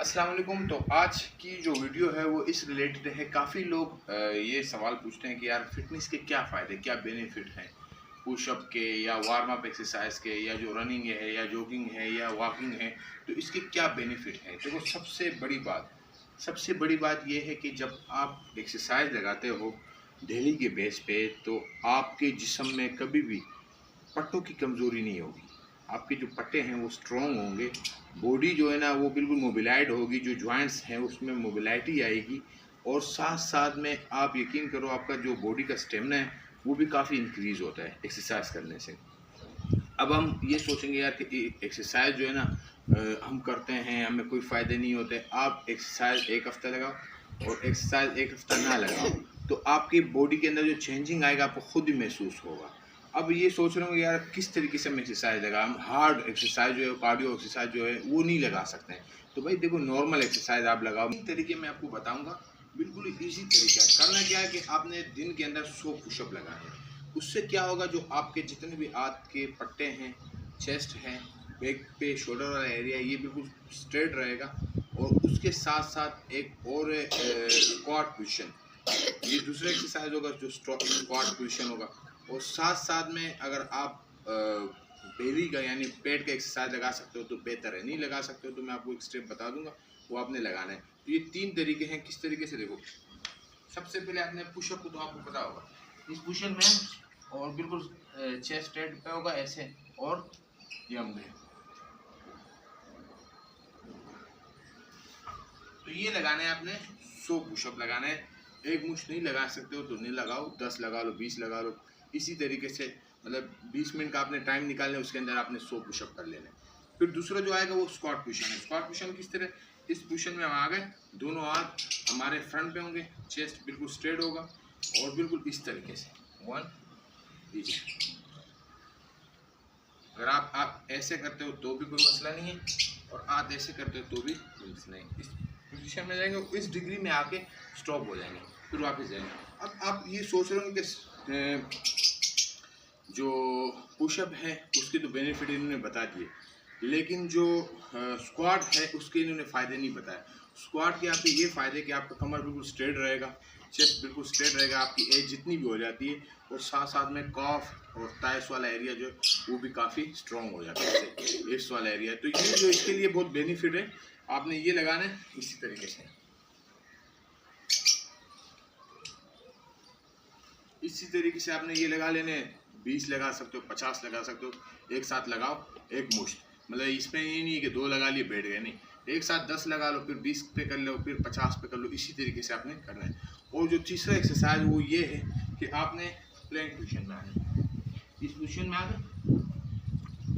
अस्सलाम वालेकुम। तो आज की जो वीडियो है वो इस रिलेटेड है। काफ़ी लोग ये सवाल पूछते हैं कि यार फिटनेस के क्या फ़ायदे, क्या बेनिफिट हैं पुशअप के या वार्म अप एक्सरसाइज के, या जो रनिंग है या जॉगिंग है या वॉकिंग है, तो इसके क्या बेनिफिट हैं। देखो, सबसे बड़ी बात ये है कि जब आप एक्सरसाइज लगाते हो डेली के बेस पे, तो आपके जिस्म में कभी भी पट्टों की कमज़ोरी नहीं होगी। आपके जो पट्टे हैं वो स्ट्रॉन्ग होंगे, बॉडी जो है ना वो बिल्कुल मोबिलाइड होगी, जो जॉइंट्स हैं उसमें मोबिलिटी आएगी। और साथ साथ में आप यकीन करो, आपका जो बॉडी का स्टेमिना है वो भी काफ़ी इंक्रीज़ होता है एक्सरसाइज करने से। अब हम ये सोचेंगे यार कि एक्सरसाइज जो है ना हम करते हैं, हमें कोई फ़ायदे नहीं होते। आप एक्सरसाइज एक हफ़्ता लगाओ और एक्सरसाइज एक हफ़्ता ना लगाओ, तो आपकी बॉडी के अंदर जो चेंजिंग आएगा आपको खुद ही महसूस होगा। अब ये सोच रहे होंगे यार किस तरीके से हम एक्सरसाइज लगाएं। हम हार्ड एक्सरसाइज जो है, कार्डियो एक्सरसाइज जो है वो नहीं लगा सकते हैं। तो भाई देखो, नॉर्मल एक्सरसाइज आप लगाओ। इस तरीके मैं आपको बताऊंगा, बिल्कुल ईजी तरीका है। करना क्या है कि आपने दिन के अंदर 100 पुशअप लगाने हैं। उससे क्या होगा, जो आपके जितने भी हाथ के पट्टे हैं, चेस्ट है, बैक पे शोल्डर वाला एरिया, ये बिल्कुल स्ट्रेट रहेगा। और उसके साथ साथ एक और स्क्वाट पोजीशन, ये दूसरा एक्सरसाइज होगा जो स्क्वाट पोजीशन होगा। और साथ साथ में अगर आप बेली का यानी पेट का एक्सरसाइज लगा सकते हो तो बेहतर है। नहीं लगा सकते हो तो मैं आपको एक स्टेप बता दूंगा, वो आपने लगाना है। तो ये 3 तरीके हैं। किस तरीके से, देखो, सबसे पहले आपने पुशअप को तो आपको पता होगा, इस पोजीशन में, और बिल्कुल चेस्ट स्ट्रेट पे होगा ऐसे, और यम में। तो ये लगाना है आपने, 100 पुशअप लगाना है। एक मुश्त नहीं लगा सकते हो तो नहीं लगाओ, 10 लगा लो, 20 लगा लो। इसी तरीके से मतलब 20 मिनट का आपने टाइम निकालना है, उसके अंदर आपने 100 पुशअप कर लेना है। फिर दूसरा जो आएगा वो स्क्वाट पोजीशन है। स्क्वाट पोजीशन किस तरह, इस पोजीशन में हम आ गए, दोनों हाथ हमारे फ्रंट पे होंगे, चेस्ट बिल्कुल स्ट्रेट होगा, और बिल्कुल इस तरीके से 1 नीचे। अगर आप ऐसे करते हो तो भी कोई मसला नहीं है, और आप ऐसे करते हो तो भी कोई मसला नहीं। इस पोजीशन में जाएंगे, इस डिग्री में आके स्टॉप हो जाएंगे, फिर वापस जाएंगे। अब आप ये सोच रहे हो कि जो पुशअप है उसके तो बेनिफिट इन्होंने बता दिए, लेकिन जो स्क्वाट है उसके इन्होंने फ़ायदे नहीं बताए। स्क्वाट के आपके ये फ़ायदे कि आपका कमर बिल्कुल स्ट्रेट रहेगा, चेस्ट बिल्कुल स्ट्रेट रहेगा, आपकी एज जितनी भी हो जाती है, और साथ साथ में कॉफ और टाइस वाला एरिया जो है वो भी काफ़ी स्ट्रॉन्ग हो जाता है, हिप्स वाला एरिया। तो ये जो इसके लिए बहुत बेनिफिट है, आपने ये लगाना है इसी तरीके से। इसी तरीके से आपने ये लगा लेने, 20 लगा सकते हो, 50 लगा सकते हो, एक साथ लगाओ, एक मुश्त। मतलब इसमें ये नहीं है कि 2 लगा लिए बैठ गए, नहीं, एक साथ 10 लगा लो, फिर 20 पे कर लो, फिर 50 पे कर लो। इसी तरीके से आपने करना है। और जो तीसरा एक्सरसाइज वो ये है कि आपने प्लैंक पोजीशन में आना है। इस पोजीशन में आकर,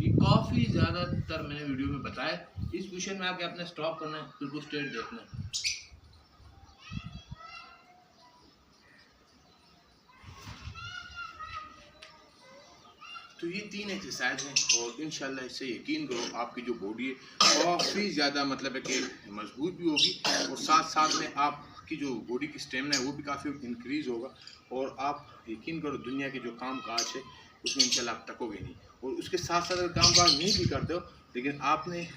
ये काफ़ी ज़्यादातर मैंने वीडियो में बताया, इस पोजीशन में आके आपने स्टॉप करना है, बिल्कुल स्ट्रेट देखना है। तो ये 3 एक्सरसाइज हैं, और इंशाल्लाह इससे यकीन करो आपकी जो बॉडी है काफ़ी ज़्यादा मतलब है कि मजबूत भी होगी, और साथ साथ में आपकी जो बॉडी की स्टेमिना है वो भी काफ़ी इंक्रीज़ होगा। और आप यकीन करो, दुनिया के जो काम काज है उसमें इंशाल्लाह आप तकोगे नहीं। और उसके साथ साथ अगर काम काज नहीं भी करते हो, लेकिन आपने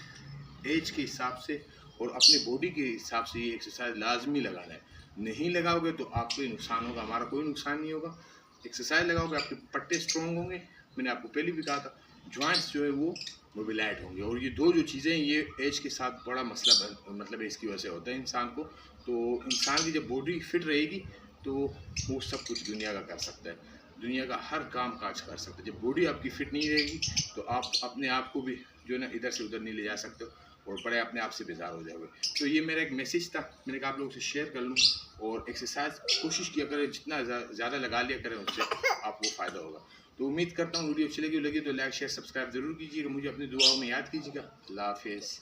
एज के हिसाब से और अपनी बॉडी के हिसाब से ये एक्सरसाइज लाजमी लगाना है। नहीं लगाओगे तो आपको ही नुकसान होगा, हमारा कोई नुकसान नहीं होगा। एक्सरसाइज लगाओगे, आपके पट्टे स्ट्रॉन्ग होंगे, मैंने आपको पहले भी कहा था, जॉइंट्स जो है वो मोबिलाइट होंगे। और ये दो जो चीज़ें हैं ये एज के साथ बड़ा मसला मतलब इसकी वजह से होता है इंसान को। तो इंसान की जब बॉडी फिट रहेगी तो वो सब कुछ दुनिया का कर सकता है, दुनिया का हर काम काज कर सकते हैं। जब बॉडी आपकी फिट नहीं रहेगी तो आप अपने आप को भी जो है ना इधर से उधर नहीं ले जा सकते हो, और बड़े अपने आप से बेजार हो जाओगे। तो ये मेरा एक मैसेज था, मैंने कहा आप लोगों से शेयर कर लूँ। और एक्सरसाइज कोशिश किया करें, जितना ज़्यादा लगा लिया करें उससे आपको फ़ायदा होगा। तो उम्मीद करता हूँ वीडियो अच्छी लगी तो लाइक शेयर सब्सक्राइब ज़रूर कीजिएगा, मुझे अपनी दुआओं में याद कीजिएगा। अल्लाह हाफिज़।